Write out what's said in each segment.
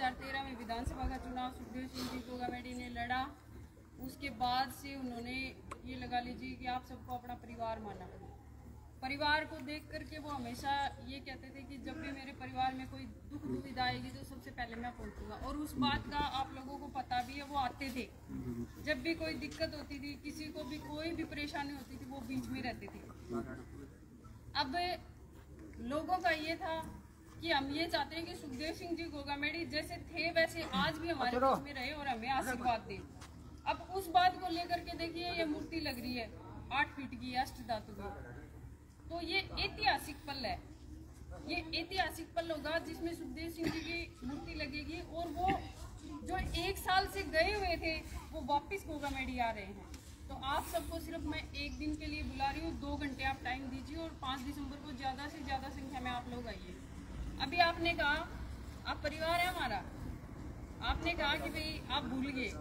2013 में विधानसभा का चुनाव सुखदेव सिंह जी गोगामेडी ने लड़ा। उसके बाद से उन्होंने ये लगा लीजिए कि आप सबको अपना परिवार माना। परिवार को देख करके वो हमेशा ये कहते थे कि जब भी मेरे परिवार में कोई दुख दुविधा आएगी तो सबसे पहले मैं पहुंचूंगा। और उस बात का आप लोगों को पता भी है, वो आते थे। जब भी कोई दिक्कत होती थी, किसी को भी कोई भी परेशानी होती थी, वो बीच में रहते थे। अब लोगों का ये था कि हम ये चाहते हैं कि सुखदेव सिंह जी गोगामेडी जैसे थे वैसे आज भी हमारे बीच में रहे और हमें आशीर्वाद दे। अब उस बात को लेकर के देखिए, ये मूर्ति लग रही है 8 फीट की अष्ट धातु की, तो ये ऐतिहासिक पल है। ये ऐतिहासिक पल होगा जिसमें सुखदेव सिंह जी की मूर्ति लगेगी और वो जो 1 साल से गए हुए थे वो वापस गोगामेडी आ रहे हैं। तो आप सबको सिर्फ मैं 1 दिन के लिए बुला रही हूँ, 2 घंटे आप टाइम दीजिए और 5 दिसंबर को ज़्यादा से ज़्यादा संख्या में आप लोग आइए। अभी आपने कहा आप परिवार है हमारा, आपने कहा कि भाई आप भूल गए।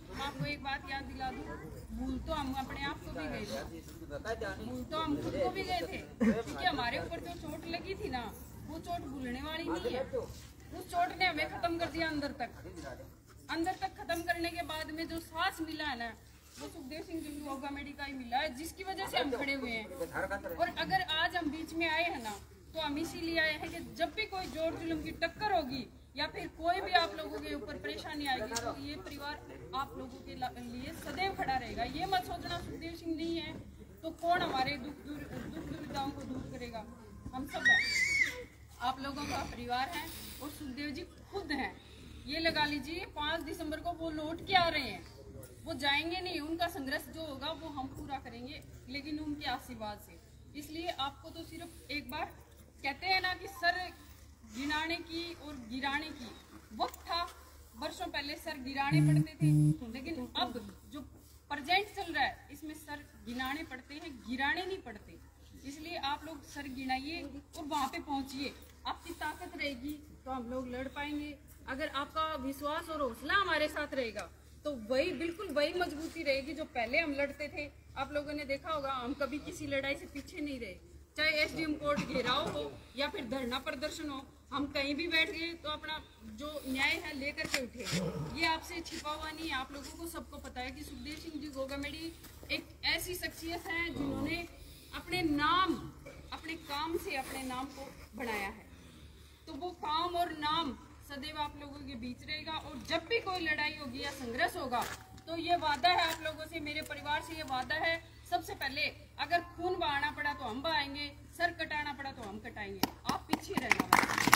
मैं आपको एक बात याद दिला दूं, भूल तो हम अपने आप को भी गए थे, भूल तो हम खुद को भी गए थे, क्योंकि हमारे ऊपर जो चोट लगी थी ना, वो चोट भूलने वाली नहीं है। उस चोट ने हमें खत्म कर दिया अंदर तक खत्म करने के बाद में जो सांस मिला है ना, वो सुखदेव सिंह जी गोगामेडी का ही मिला है, जिसकी वजह से हम खड़े हुए हैं। और अगर आज हम बीच में आए हैं ना, तो हम इसीलिए आए हैं कि जब भी कोई जोर जुल्म की टक्कर होगी या फिर कोई भी आप लोगों के ऊपर परेशानी आएगी, तो ये परिवार आप लोगों के लिए सदैव खड़ा रहेगा। ये मत सोचना सुखदेव सिंह नहीं है तो कौन हमारे दुख दुविधाओं को दूर करेगा। हम सब आप लोगों का परिवार है और सुखदेव जी खुद हैं। ये लगा लीजिए 5 दिसंबर को वो लौट के आ रहे हैं, वो जाएंगे नहीं। उनका संघर्ष जो होगा वो हम पूरा करेंगे, लेकिन उनके आशीर्वाद से। इसलिए आपको तो सिर्फ एक बार कहते हैं ना कि सर गिराने की और गिराने की वक्त था। वर्षों पहले सर गिराने पड़ते थे, लेकिन अब जो प्रेजेंट चल रहा है इसमें सर गिनाने पड़ते हैं, गिराने नहीं पड़ते। इसलिए आप लोग सर गिनाइए और वहाँ पे पहुँचिए। आपकी ताकत रहेगी तो हम लोग लड़ पाएंगे। अगर आपका विश्वास और हौसला हमारे साथ रहेगा तो वही बिल्कुल वही मजबूती रहेगी जो पहले हम लड़ते थे। आप लोगों ने देखा होगा, हम कभी किसी लड़ाई से पीछे नहीं रहे, चाहे एसडीएम कोर्ट घेराव हो या फिर धरना प्रदर्शन हो। हम कहीं भी बैठ गए तो अपना जो न्याय है लेकर के उठे। ये आपसे छिपा हुआ नहीं है, आप लोगों को सबको पता है कि सुखदेव सिंह जी गोगामेडी एक ऐसी शख्सियत है जिन्होंने अपने नाम, अपने काम से अपने नाम को बनाया है। तो वो काम और नाम सदैव आप लोगों के बीच रहेगा। और जब भी कोई लड़ाई होगी या संघर्ष होगा तो ये वादा है आप लोगों से, मेरे परिवार से ये वादा है, सबसे पहले अगर खून बहाना पड़ा तो हम बहाएंगे, सर कटाना पड़ा तो हम कटाएंगे। आप पीछे रहना।